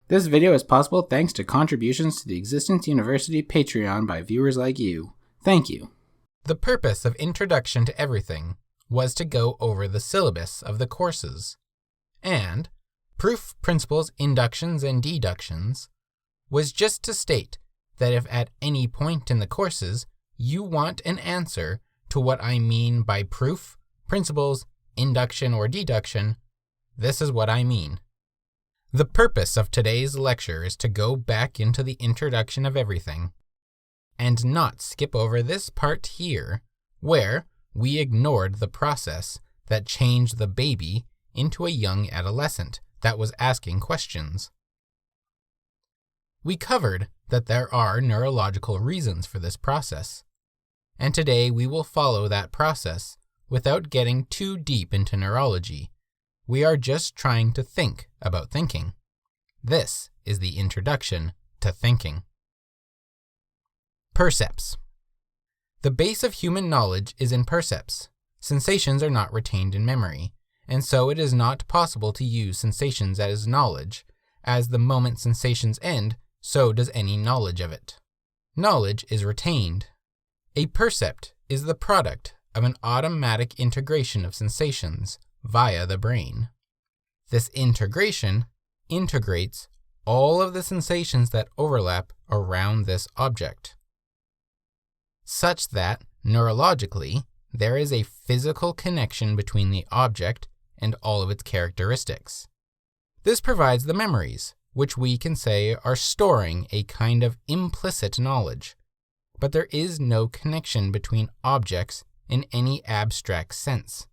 This video is possible thanks to contributions to the Existence University Patreon by viewers like you. Thank you. The purpose of Introduction to Everything was to go over the syllabus of the courses, and Proof, Principles, Inductions, and Deductions was just to state that if at any point in the courses you want an answer to what I mean by proof, principles, induction, or deduction, this is what I mean. The purpose of today's lecture is to go back into the introduction of everything and not skip over this part here where we ignored the process that changed the baby into a young adolescent that was asking questions. We covered that there are neurological reasons for this process, and today we will follow that process without getting too deep into neurology. We are just trying to think about thinking. This is the introduction to thinking. Percepts. The base of human knowledge is in percepts. Sensations are not retained in memory, and so it is not possible to use sensations as knowledge, as the moment sensations end, so does any knowledge of it. Knowledge is retained. A percept is the product of an automatic integration of sensations via the brain. This integration integrates all of the sensations that overlap around this object, such that, neurologically, there is a physical connection between the object and all of its characteristics. This provides the memories, which we can say are storing a kind of implicit knowledge, but there is no connection between objects in any abstract sense.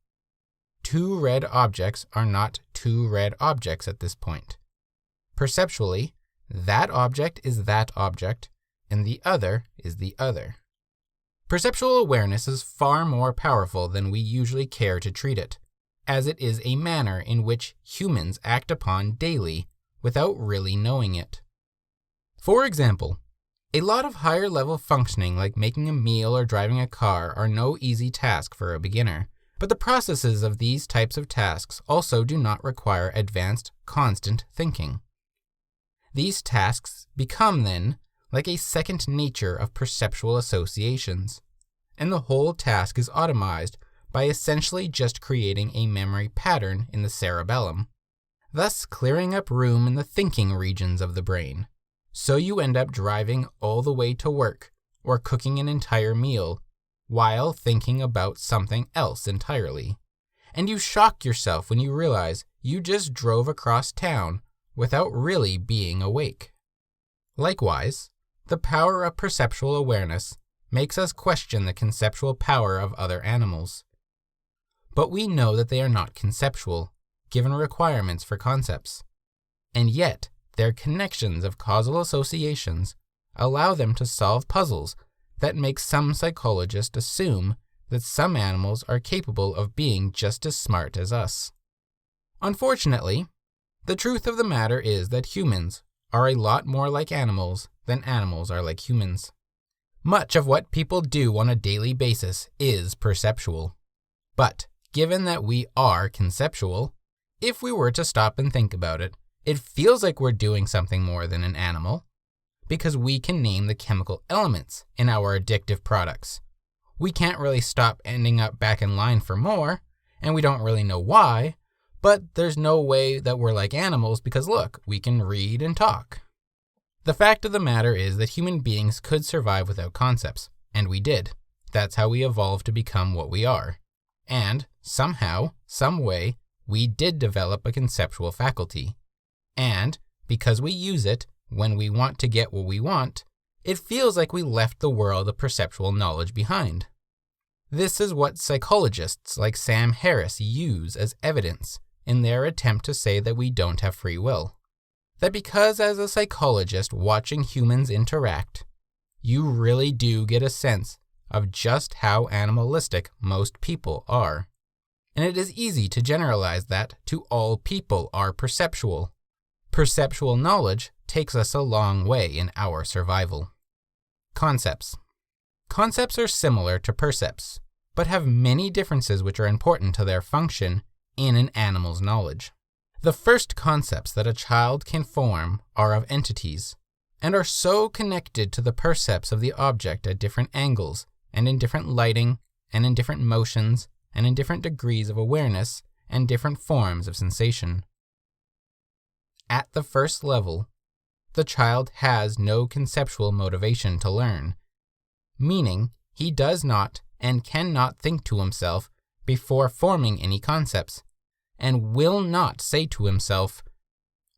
Two red objects are not two red objects at this point. Perceptually, that object is that object, and the other is the other. Perceptual awareness is far more powerful than we usually care to treat it, as it is a manner in which humans act upon daily without really knowing it. For example, a lot of higher-level functioning like making a meal or driving a car are no easy task for a beginner. But the processes of these types of tasks also do not require advanced, constant thinking. These tasks become, then, like a second nature of perceptual associations, and the whole task is automized by essentially just creating a memory pattern in the cerebellum, thus clearing up room in the thinking regions of the brain. So you end up driving all the way to work, or cooking an entire meal, while thinking about something else entirely. And you shock yourself when you realize you just drove across town without really being awake. Likewise, the power of perceptual awareness makes us question the conceptual power of other animals. But we know that they are not conceptual, given requirements for concepts. And yet, their connections of causal associations allow them to solve puzzles that makes some psychologists assume that some animals are capable of being just as smart as us. Unfortunately, the truth of the matter is that humans are a lot more like animals than animals are like humans. Much of what people do on a daily basis is perceptual. But given that we are conceptual, if we were to stop and think about it, it feels like we're doing something more than an animal, because we can name the chemical elements in our addictive products. We can't really stop ending up back in line for more, and we don't really know why, but there's no way that we're like animals because look, we can read and talk. The fact of the matter is that human beings could survive without concepts, and we did. That's how we evolved to become what we are. And somehow, some way, we did develop a conceptual faculty. And because we use it, when we want to get what we want, it feels like we left the world of perceptual knowledge behind. This is what psychologists like Sam Harris use as evidence in their attempt to say that we don't have free will. That because as a psychologist watching humans interact, you really do get a sense of just how animalistic most people are. And it is easy to generalize that to all people are perceptual. Perceptual knowledge takes us a long way in our survival. Concepts. Concepts are similar to percepts, but have many differences which are important to their function in an animal's knowledge. The first concepts that a child can form are of entities, and are so connected to the percepts of the object at different angles, and in different lighting, and in different motions, and in different degrees of awareness, and different forms of sensation. At the first level, the child has no conceptual motivation to learn, meaning he does not and cannot think to himself before forming any concepts, and will not say to himself,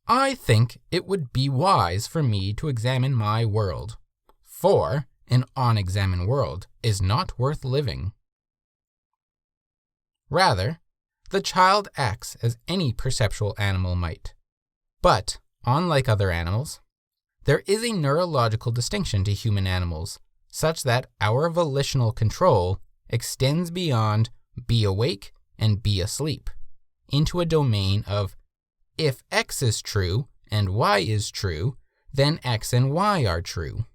"I think it would be wise for me to examine my world, for an unexamined world is not worth living." Rather, the child acts as any perceptual animal might. But, unlike other animals, there is a neurological distinction to human animals, such that our volitional control extends beyond be awake and be asleep, into a domain of if X is true and Y is true, then X and Y are true.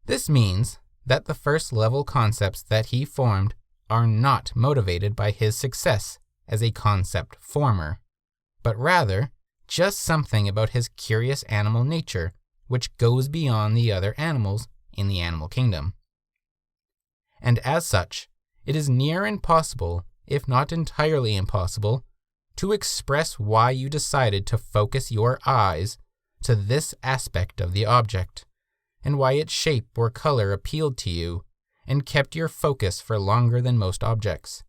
This means that the first level concepts that he formed are not motivated by his success as a concept former, but rather just something about his curious animal nature which goes beyond the other animals in the animal kingdom. And as such, it is near impossible, if not entirely impossible, to express why you decided to focus your eyes to this aspect of the object, and why its shape or color appealed to you and kept your focus for longer than most objects.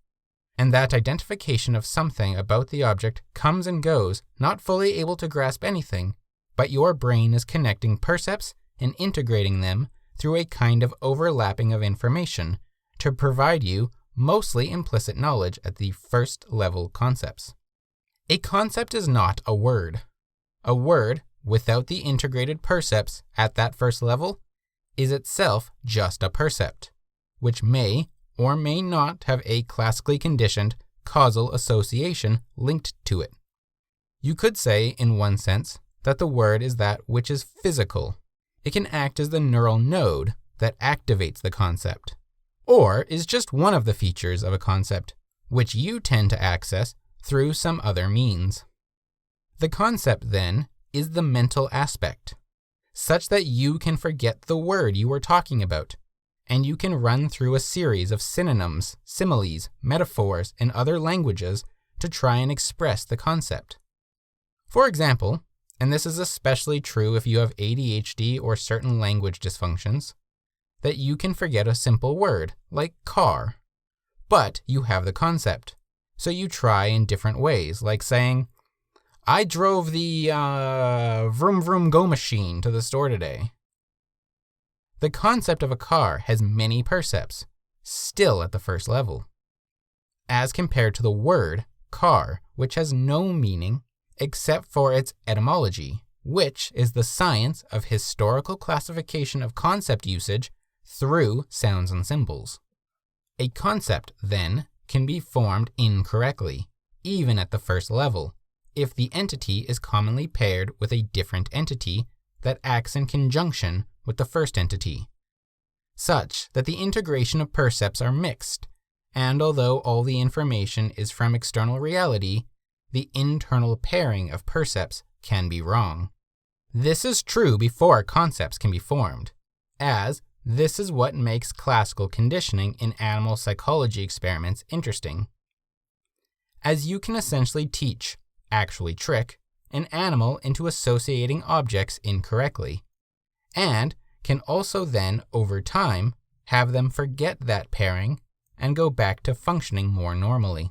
And that identification of something about the object comes and goes, not fully able to grasp anything, but your brain is connecting percepts and integrating them through a kind of overlapping of information to provide you mostly implicit knowledge at the first level concepts. A concept is not a word. A word, without the integrated percepts at that first level, is itself just a percept, which may or may not have a classically conditioned causal association linked to it. You could say, in one sense, that the word is that which is physical. It can act as the neural node that activates the concept, or is just one of the features of a concept, which you tend to access through some other means. The concept, then, is the mental aspect, such that you can forget the word you were talking about, and you can run through a series of synonyms, similes, metaphors, and other languages to try and express the concept. For example, and this is especially true if you have ADHD or certain language dysfunctions, that you can forget a simple word, like car, but you have the concept. So you try in different ways, like saying, "I drove the vroom vroom go machine to the store today." The concept of a car has many percepts, still at the first level, as compared to the word car, which has no meaning except for its etymology, which is the science of historical classification of concept usage through sounds and symbols. A concept, then, can be formed incorrectly, even at the first level, if the entity is commonly paired with a different entity that acts in conjunction with the first entity, such that the integration of percepts are mixed, and although all the information is from external reality, the internal pairing of percepts can be wrong. This is true before concepts can be formed, as this is what makes classical conditioning in animal psychology experiments interesting, as you can essentially teach, actually trick, an animal into associating objects incorrectly, and can also then, over time, have them forget that pairing and go back to functioning more normally.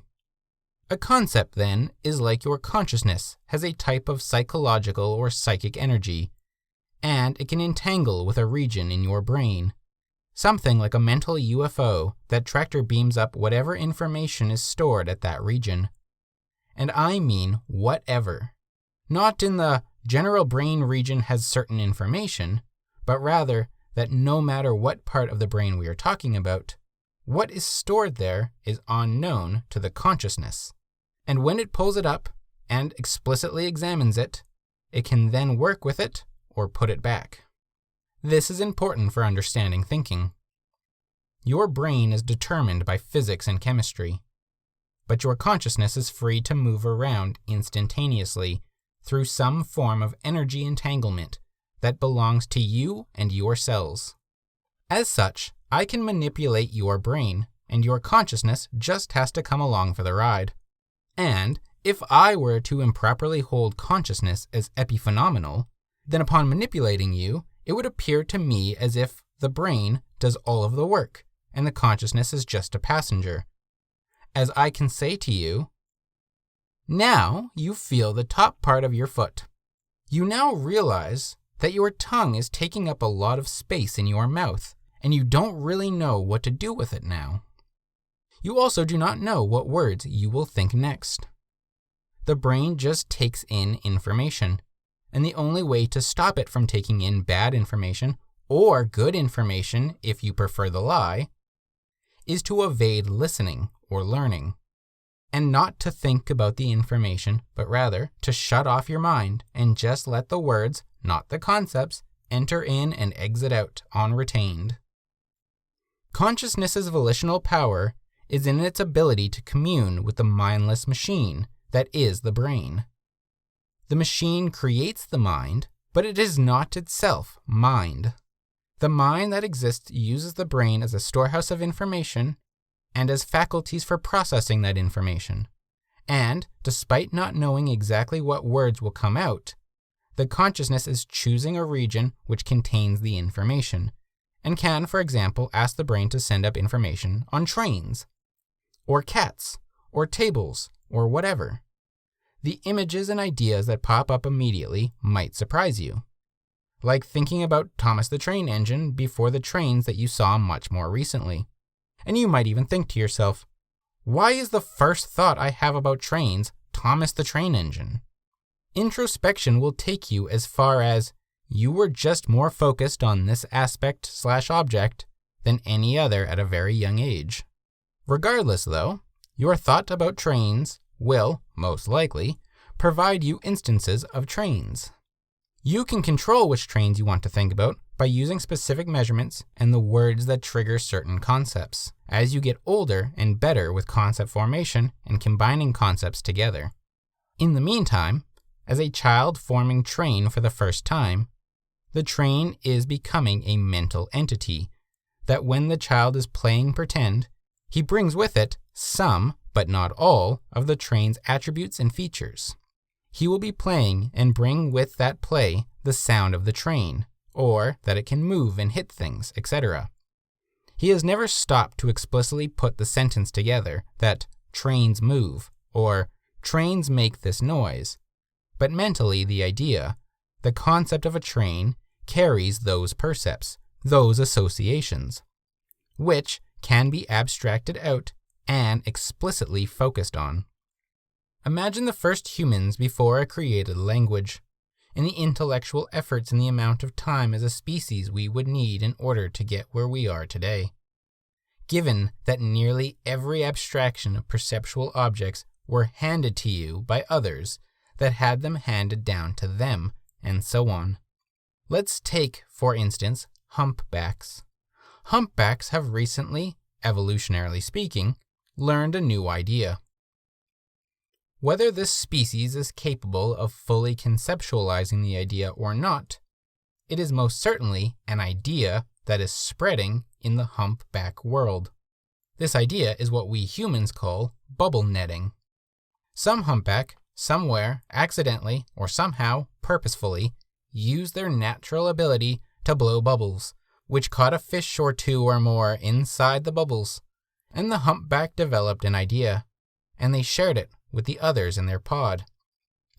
A concept, then, is like your consciousness has a type of psychological or psychic energy, and it can entangle with a region in your brain, something like a mental UFO that tractor beams up whatever information is stored at that region. And I mean whatever. Not in the general brain region has certain information, but rather that no matter what part of the brain we are talking about, what is stored there is unknown to the consciousness. And when it pulls it up and explicitly examines it, it can then work with it or put it back. This is important for understanding thinking. Your brain is determined by physics and chemistry, but your consciousness is free to move around instantaneously through some form of energy entanglement that belongs to you and your cells. As such, I can manipulate your brain, and your consciousness just has to come along for the ride. And if I were to improperly hold consciousness as epiphenomenal, then upon manipulating you, it would appear to me as if the brain does all of the work, and the consciousness is just a passenger. As I can say to you, now you feel the top part of your foot. You now realize that your tongue is taking up a lot of space in your mouth, and you don't really know what to do with it now. You also do not know what words you will think next. The brain just takes in information, and the only way to stop it from taking in bad information, or good information if you prefer the lie, is to evade listening or learning, and not to think about the information, but rather to shut off your mind and just let the words, not the concepts, enter in and exit out unretained. Consciousness's volitional power is in its ability to commune with the mindless machine that is the brain. The machine creates the mind, but it is not itself mind. The mind that exists uses the brain as a storehouse of information and as faculties for processing that information. And, despite not knowing exactly what words will come out, the consciousness is choosing a region which contains the information, and can, for example, ask the brain to send up information on trains, or cats, or tables, or whatever. The images and ideas that pop up immediately might surprise you, like thinking about Thomas the Train Engine before the trains that you saw much more recently. And you might even think to yourself, why is the first thought I have about trains Thomas the Train Engine? Introspection will take you as far as you were just more focused on this aspect/object than any other at a very young age. Regardless, though, your thought about trains will, most likely, provide you instances of trains. You can control which trains you want to think about by using specific measurements and the words that trigger certain concepts, as you get older and better with concept formation and combining concepts together. In the meantime, as a child forming train for the first time, the train is becoming a mental entity that when the child is playing pretend, he brings with it some, but not all, of the train's attributes and features. He will be playing and bring with that play the sound of the train, or that it can move and hit things, etc. He has never stopped to explicitly put the sentence together that trains move, or trains make this noise, but mentally the idea, the concept of a train, carries those percepts, those associations, which can be abstracted out and explicitly focused on. Imagine the first humans before a created language, and the intellectual efforts and the amount of time as a species we would need in order to get where we are today. Given that nearly every abstraction of perceptual objects were handed to you by others that had them handed down to them, and so on. Let's take, for instance, humpbacks. Humpbacks have recently, evolutionarily speaking, learned a new idea. Whether this species is capable of fully conceptualizing the idea or not, it is most certainly an idea that is spreading in the humpback world. This idea is what we humans call bubble netting. Some humpback, somewhere, accidentally, or somehow, purposefully, use their natural ability to blow bubbles, which caught a fish or two or more inside the bubbles, and the humpback developed an idea, and they shared it with the others in their pod.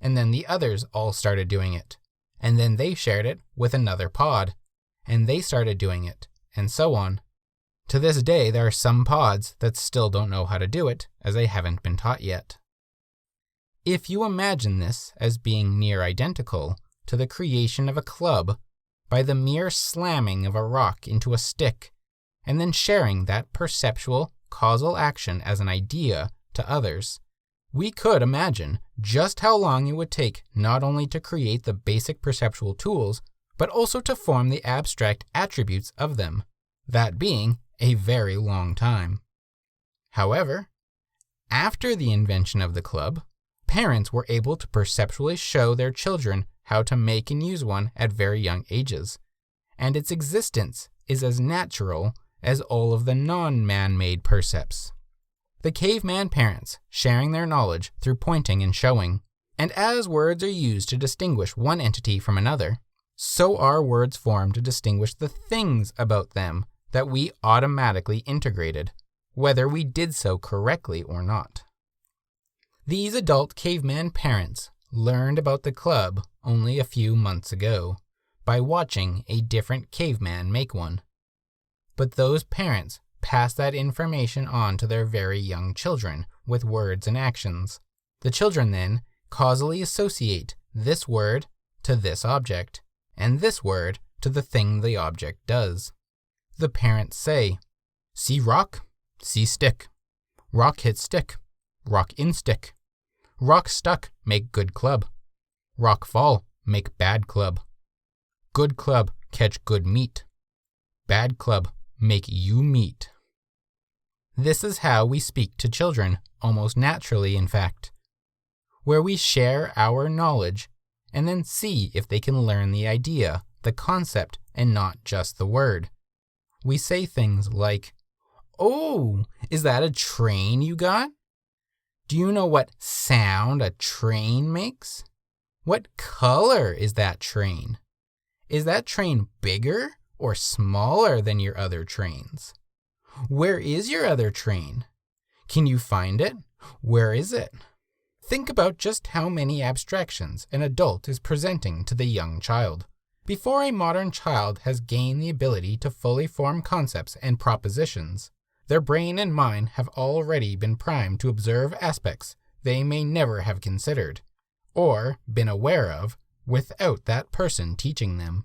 And then the others all started doing it. And then they shared it with another pod. And they started doing it. And so on. To this day, there are some pods that still don't know how to do it, as they haven't been taught yet. If you imagine this as being near identical to the creation of a club by the mere slamming of a rock into a stick, and then sharing that perceptual, causal action as an idea to others, we could imagine just how long it would take not only to create the basic perceptual tools, but also to form the abstract attributes of them, that being a very long time. However, after the invention of the club, Parents were able to perceptually show their children how to make and use one at very young ages, and its existence is as natural as all of the non-man-made percepts. The caveman parents sharing their knowledge through pointing and showing, and as words are used to distinguish one entity from another, so are words formed to distinguish the things about them that we automatically integrated, whether we did so correctly or not. These adult caveman parents learned about the club only a few months ago by watching a different caveman make one. But those parents pass that information on to their very young children with words and actions. The children then causally associate this word to this object, and this word to the thing the object does. The parents say, "See rock, see stick. Rock hit stick. Rock in stick. Rock stuck, make good club. Rock fall, make bad club. Good club, catch good meat. Bad club, make you meat." This is how we speak to children, almost naturally in fact, where we share our knowledge and then see if they can learn the idea, the concept, and not just the word. We say things like, "Oh, is that a train you got? Do you know what sound a train makes? What color is that train? Is that train bigger or smaller than your other trains? Where is your other train? Can you find it? Where is it?" Think about just how many abstractions an adult is presenting to the young child. Before a modern child has gained the ability to fully form concepts and propositions, their brain and mind have already been primed to observe aspects they may never have considered, or been aware of, without that person teaching them.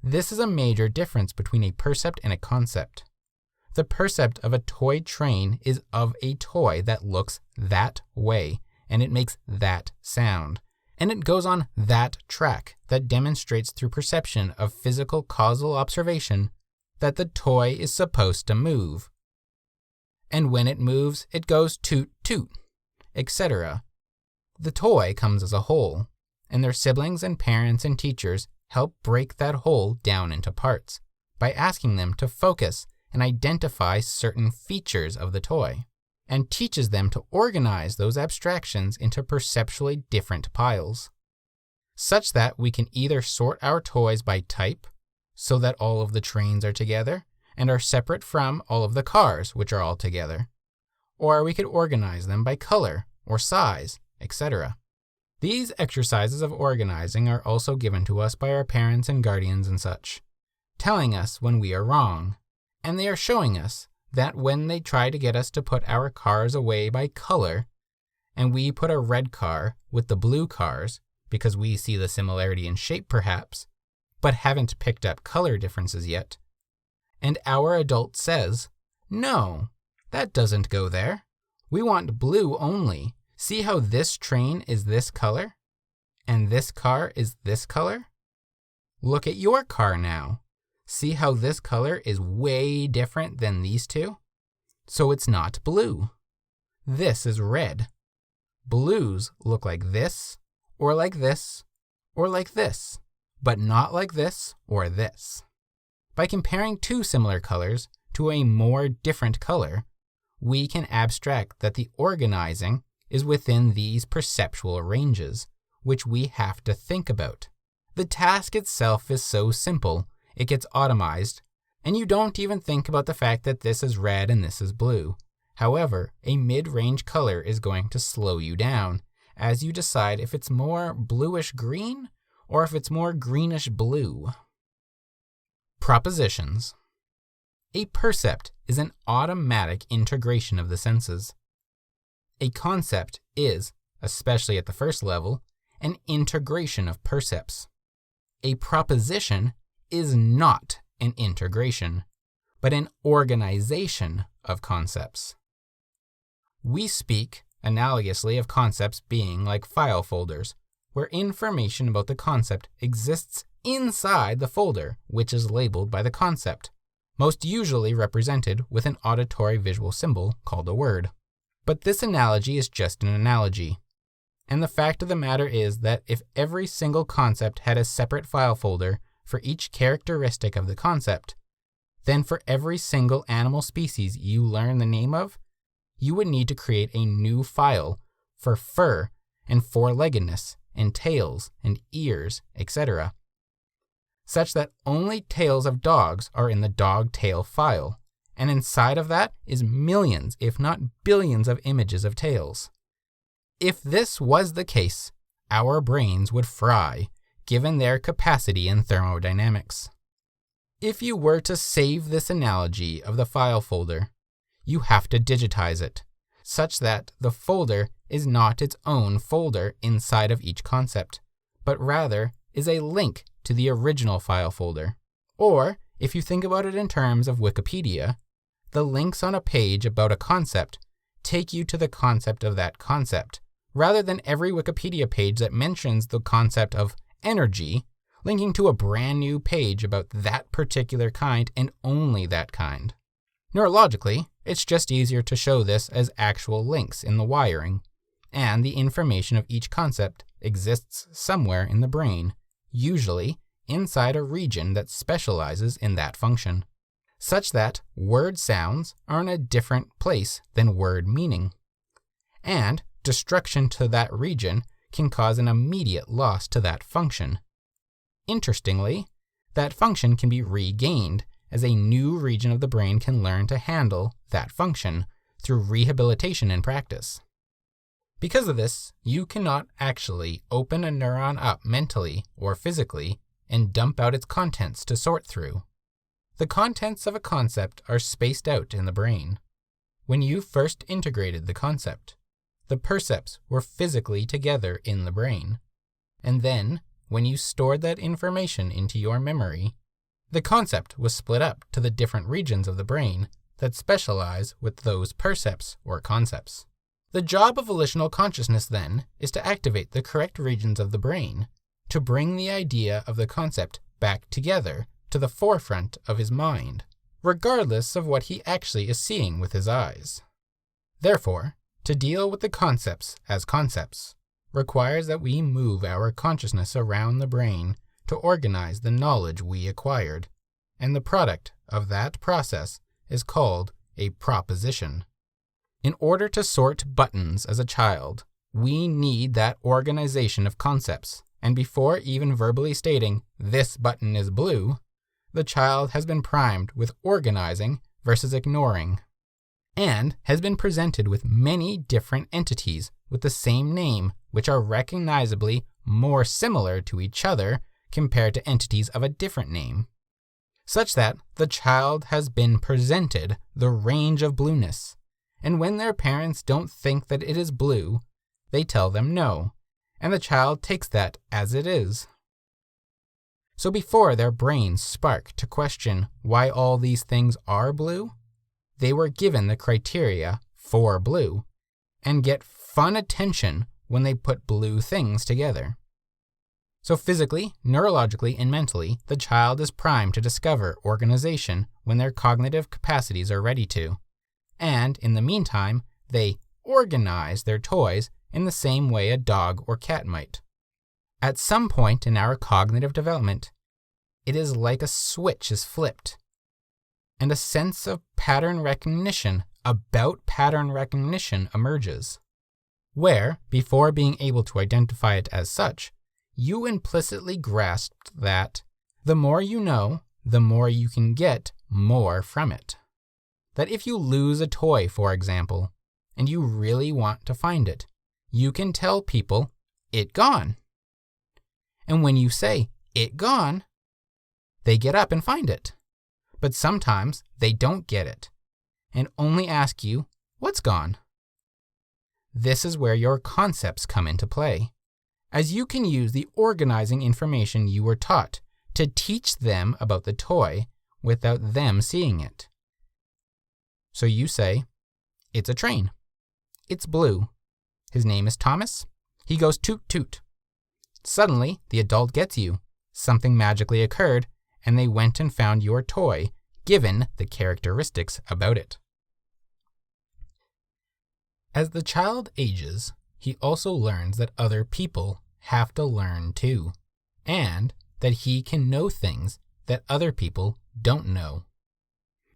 This is a major difference between a percept and a concept. The percept of a toy train is of a toy that looks that way, and it makes that sound, and it goes on that track that demonstrates through perception of physical causal observation that the toy is supposed to move. And when it moves, it goes toot toot, etc. The toy comes as a whole, and their siblings and parents and teachers help break that whole down into parts by asking them to focus and identify certain features of the toy, and teaches them to organize those abstractions into perceptually different piles, such that we can either sort our toys by type, so that all of the trains are together and are separate from all of the cars, which are all together, or we could organize them by color or size, etc. These exercises of organizing are also given to us by our parents and guardians and such, telling us when we are wrong, and they are showing us that when they try to get us to put our cars away by color, and we put a red car with the blue cars because we see the similarity in shape perhaps, but haven't picked up color differences yet, and our adult says, "No, that doesn't go there. We want blue only. See how this train is this color? And this car is this color? Look at your car now. See how this color is way different than these two? So it's not blue. This is red. Blues look like this, or like this, or like this, but not like this or this." By comparing two similar colors to a more different color, we can abstract that the organizing is within these perceptual ranges, which we have to think about. The task itself is so simple, it gets automized, and you don't even think about the fact that this is red and this is blue. However, a mid-range color is going to slow you down as you decide if it's more bluish-green or if it's more greenish-blue. Propositions. A percept is an automatic integration of the senses. A concept is, especially at the first level, an integration of percepts. A proposition is not an integration, but an organization of concepts. We speak analogously of concepts being like file folders, where information about the concept exists inside the folder, which is labeled by the concept, most usually represented with an auditory visual symbol called a word. But this analogy is just an analogy. And the fact of the matter is that if every single concept had a separate file folder for each characteristic of the concept, then for every single animal species you learn the name of, you would need to create a new file for fur and four-leggedness and tails and ears, etc., such that only tails of dogs are in the dog tail file, and inside of that is millions, if not billions, of images of tails. If this was the case, our brains would fry, given their capacity in thermodynamics. If you were to save this analogy of the file folder, you have to digitize it, such that the folder is not its own folder inside of each concept, but rather is a link to the original file folder. Or, if you think about it in terms of Wikipedia, the links on a page about a concept take you to the concept of that concept, rather than every Wikipedia page that mentions the concept of energy linking to a brand new page about that particular kind and only that kind. Neurologically, it's just easier to show this as actual links in the wiring, and the information of each concept exists somewhere in the brain, usually inside a region that specializes in that function, such that word sounds are in a different place than word meaning, and destruction to that region can cause an immediate loss to that function. Interestingly, that function can be regained as a new region of the brain can learn to handle that function through rehabilitation and practice. Because of this, you cannot actually open a neuron up mentally or physically and dump out its contents to sort through. The contents of a concept are spaced out in the brain. When you first integrated the concept, the percepts were physically together in the brain. And then, when you stored that information into your memory, the concept was split up to the different regions of the brain that specialize with those percepts or concepts. The job of volitional consciousness, then, is to activate the correct regions of the brain to bring the idea of the concept back together to the forefront of his mind, regardless of what he actually is seeing with his eyes. Therefore, to deal with the concepts as concepts requires that we move our consciousness around the brain to organize the knowledge we acquired, and the product of that process is called a proposition. In order to sort buttons as a child, we need that organization of concepts, and before even verbally stating, "this button is blue," the child has been primed with organizing versus ignoring, and has been presented with many different entities with the same name, which are recognizably more similar to each other compared to entities of a different name, such that the child has been presented the range of blueness, and when their parents don't think that it is blue, they tell them no, and the child takes that as it is. So before their brains spark to question why all these things are blue, they were given the criteria for blue, and get fun attention when they put blue things together. So physically, neurologically, and mentally, the child is primed to discover organization when their cognitive capacities are ready to. And in the meantime, they organize their toys in the same way a dog or cat might. At some point in our cognitive development, it is like a switch is flipped, and a sense of pattern recognition about pattern recognition emerges, where, before being able to identify it as such, you implicitly grasped that the more you know, the more you can get more from it. That if you lose a toy, for example, and you really want to find it, you can tell people, "It gone." And when you say, "It gone," they get up and find it. But sometimes they don't get it, and only ask you, "What's gone?" This is where your concepts come into play, as you can use the organizing information you were taught to teach them about the toy without them seeing it. So you say, "It's a train. It's blue. His name is Thomas. He goes toot toot." Suddenly, the adult gets you. Something magically occurred, and they went and found your toy, given the characteristics about it. As the child ages, he also learns that other people have to learn too, and that he can know things that other people don't know.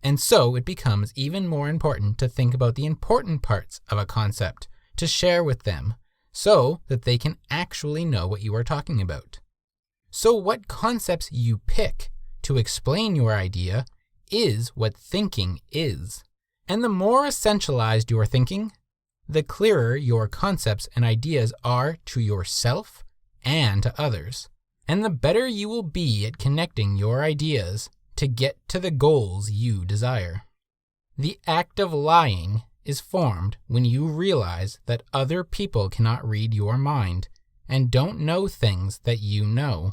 And so it becomes even more important to think about the important parts of a concept to share with them so that they can actually know what you are talking about. So what concepts you pick to explain your idea is what thinking is. And the more essentialized your thinking, the clearer your concepts and ideas are to yourself and to others. And the better you will be at connecting your ideas to get to the goals you desire. The act of lying is formed when you realize that other people cannot read your mind and don't know things that you know.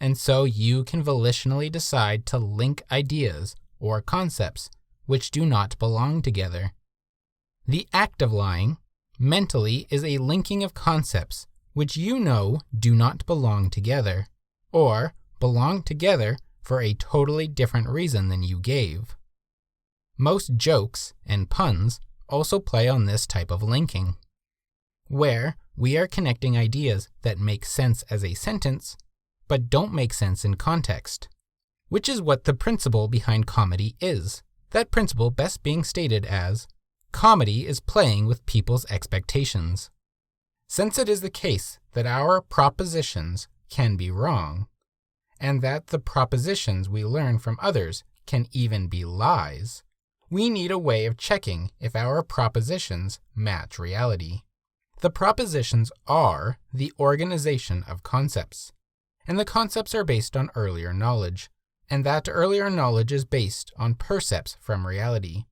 And so you can volitionally decide to link ideas or concepts which do not belong together. The act of lying, mentally, is a linking of concepts which you know do not belong together, or belong together for a totally different reason than you gave. Most jokes and puns also play on this type of linking, where we are connecting ideas that make sense as a sentence, but don't make sense in context, which is what the principle behind comedy is. That principle best being stated as, comedy is playing with people's expectations. Since it is the case that our propositions can be wrong, and that the propositions we learn from others can even be lies, we need a way of checking if our propositions match reality. The propositions are the organization of concepts, and the concepts are based on earlier knowledge, and that earlier knowledge is based on percepts from reality.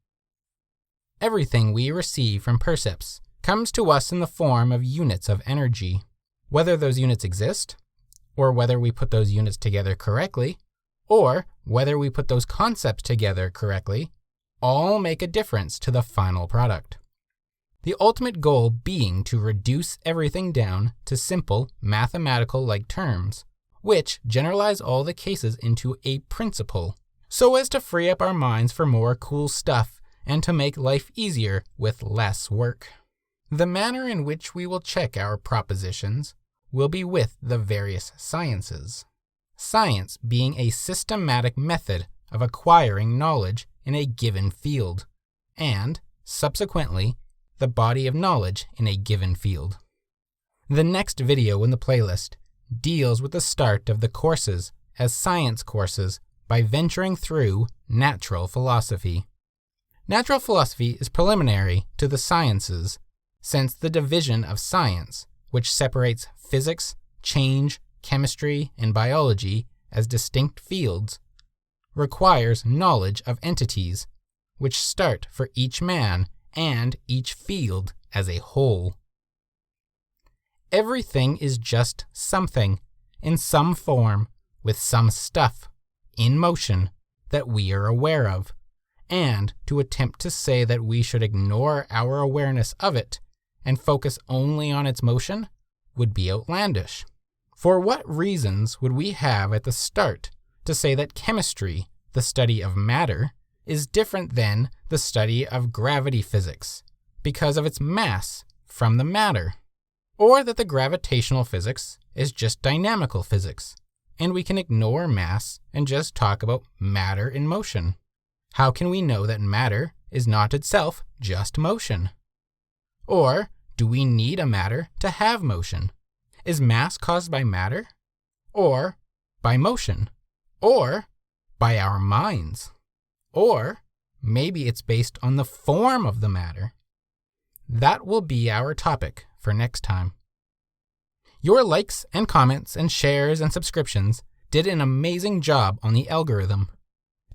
Everything we receive from percepts comes to us in the form of units of energy. Whether those units exist, or whether we put those units together correctly, or whether we put those concepts together correctly, all make a difference to the final product. The ultimate goal being to reduce everything down to simple mathematical-like terms, which generalize all the cases into a principle, so as to free up our minds for more cool stuff and to make life easier with less work. The manner in which we will check our propositions will be with the various sciences. Science being a systematic method of acquiring knowledge in a given field, and, subsequently, the body of knowledge in a given field. The next video in the playlist deals with the start of the courses as science courses by venturing through natural philosophy. Natural philosophy is preliminary to the sciences, since the division of science, which separates physics, change, chemistry, and biology as distinct fields, requires knowledge of entities, which start for each man and each field as a whole. Everything is just something, in some form, with some stuff, in motion, that we are aware of, and to attempt to say that we should ignore our awareness of it and focus only on its motion would be outlandish. For what reasons would we have at the start to say that chemistry, the study of matter, is different than the study of gravity physics because of its mass from the matter? Or that the gravitational physics is just dynamical physics, and we can ignore mass and just talk about matter in motion? How can we know that matter is not itself just motion? Or do we need a matter to have motion? Is mass caused by matter? Or by motion? Or by our minds? Or maybe it's based on the form of the matter? That will be our topic for next time. Your likes and comments and shares and subscriptions did an amazing job on the algorithm.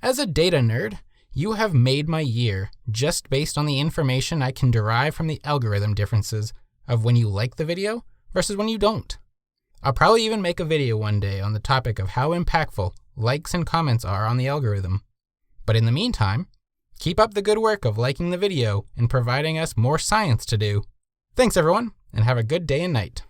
As a data nerd, you have made my year just based on the information I can derive from the algorithm differences of when you like the video versus when you don't. I'll probably even make a video one day on the topic of how impactful likes and comments are on the algorithm. But in the meantime, keep up the good work of liking the video and providing us more science to do. Thanks everyone, and have a good day and night.